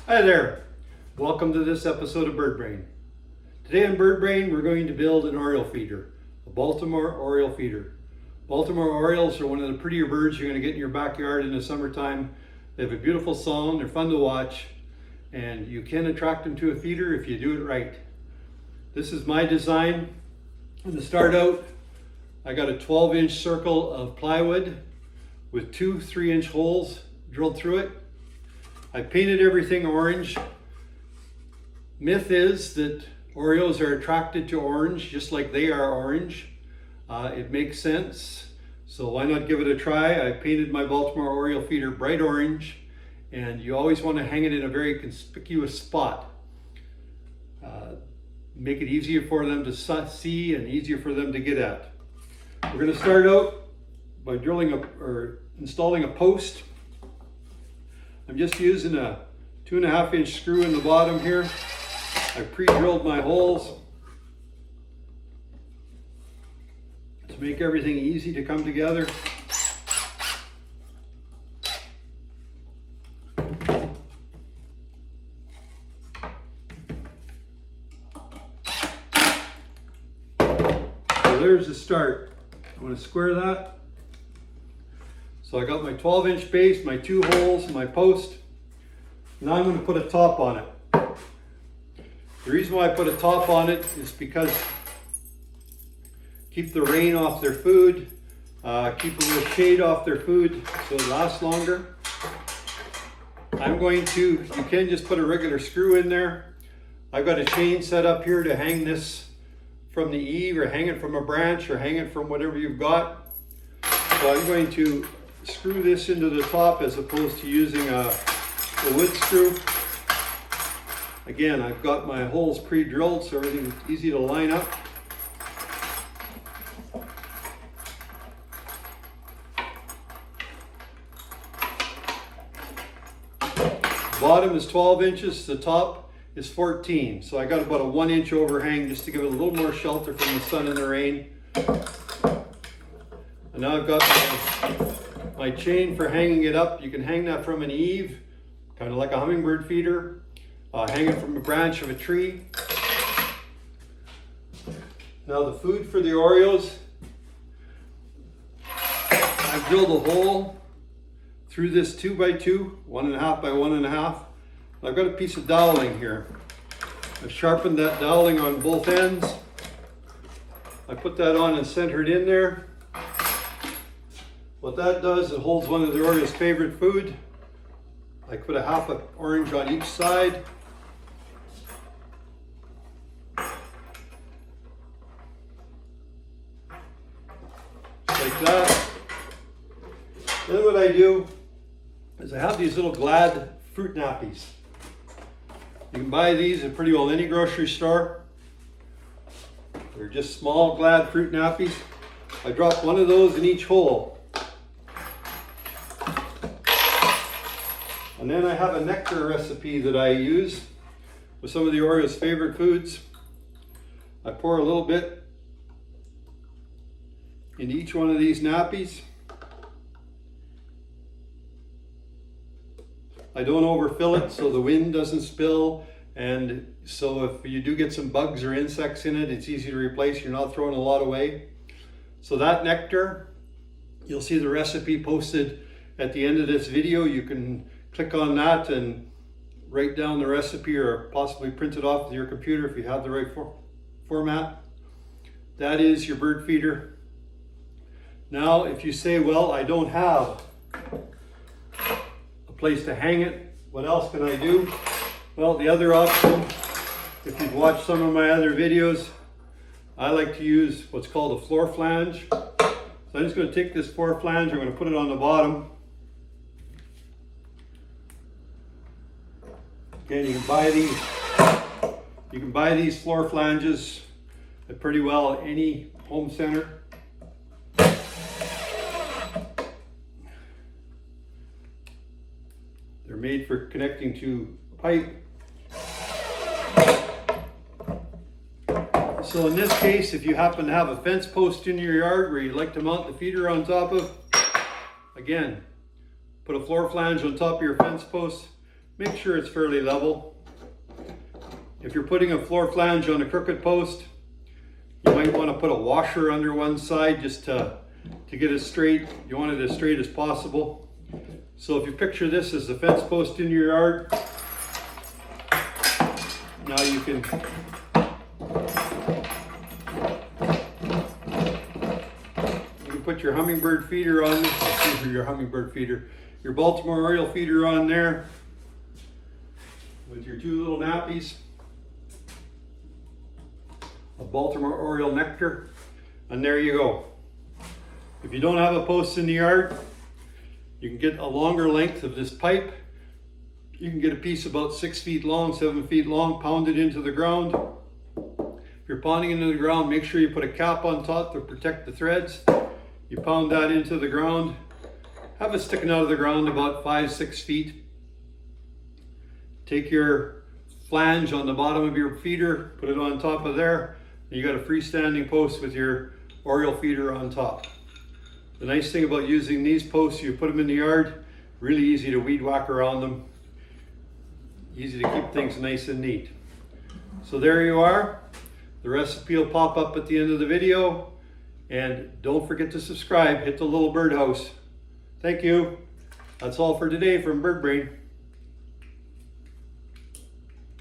Hi there, welcome to this episode of Bird Brain. Today on Bird Brain we're going to build an oriole feeder, a Baltimore Oriole feeder. Baltimore Orioles are one of the prettier birds you're going to get in your backyard in the summertime. They have a beautiful song, they're fun to watch, and you can attract them to a feeder if you do it right. This is my design. To start out, I got a 12-inch circle of plywood with two 3-inch holes drilled through it. I painted everything orange. Myth is that Orioles are attracted to orange just like they are orange. It makes sense, so why not give it a try? I painted my Baltimore Oriole feeder bright orange, and you always want to hang it in a very conspicuous spot. Make it easier for them to see and easier for them to get at. We're going to start out by installing a post. I'm just using a 2.5-inch screw in the bottom here. I pre-drilled my holes to make everything easy to come together. So there's the start. I'm going to square that. So I got my 12-inch base, my 2 holes, and my post. Now I'm going to put a top on it. The reason why I put a top on it is because keep the rain off their food, keep a little shade off their food so it lasts longer. You can just put a regular screw in there. I've got a chain set up here to hang this from the eave, or hang it from a branch, or hang it from whatever you've got. So I'm going to screw this into the top as opposed to using a wood screw. Again, I've got my holes pre-drilled so everything's easy to line up. The bottom is 12 inches, the top is 14. So I got about a 1-inch overhang just to give it a little more shelter from the sun and the rain. And now I've got my chain for hanging it up. You can hang that from an eave, kind of like a hummingbird feeder. Hang it from a branch of a tree. Now the food for the Orioles. I've drilled a hole through this 2x2, 1.5 by 1.5. I've got a piece of doweling here. I've sharpened that doweling on both ends. I put that on and centered in there. What that does, it holds one of the Orioles' favorite food. I put a half an orange on each side. Like that. Then what I do is I have these little Glad fruit nappies. You can buy these at pretty well any grocery store. They're just small Glad fruit nappies. I drop one of those in each hole. And then I have a nectar recipe that I use with some of the Orioles' favorite foods. I pour a little bit in each one of these nappies. I don't overfill it so the wind doesn't spill, and so if you do get some bugs or insects in it, it's easy to replace. You're not throwing a lot away. So that nectar, you'll see the recipe posted at the end of this video. You can click on that and write down the recipe, or possibly print it off with your computer if you have the right format. That is your bird feeder. Now, if you say, well, I don't have a place to hang it, what else can I do? Well, the other option, if you've watched some of my other videos, I like to use what's called a floor flange. So I'm just going to take this floor flange, I'm going to put it on the bottom. Again, you can buy these floor flanges at pretty well any home center. They're made for connecting to pipe. So in this case, if you happen to have a fence post in your yard where you'd like to mount the feeder on top of, again, put a floor flange on top of your fence post, make sure it's fairly level. If you're putting a floor flange on a crooked post, you might want to put a washer under one side just to get it straight. You want it as straight as possible. So if you picture this as the fence post in your yard, now you can put your hummingbird feeder on this, your Baltimore Oriole feeder on there with your two little nappies of Baltimore Oriole nectar, and there you go. If you don't have a post in the yard, you can get a longer length of this pipe. You can get a piece about 6 feet long, 7 feet long, pound it into the ground. If you're pounding into the ground, make sure you put a cap on top to protect the threads. You pound that into the ground. Have it sticking out of the ground about 5-6 feet. Take your flange on the bottom of your feeder, put it on top of there. You got a freestanding post with your Oriole feeder on top. The nice thing about using these posts, you put them in the yard, really easy to weed whack around them. Easy to keep things nice and neat. So there you are. The recipe will pop up at the end of the video. And don't forget to subscribe, hit the little birdhouse. Thank you. That's all for today from Bird Brain.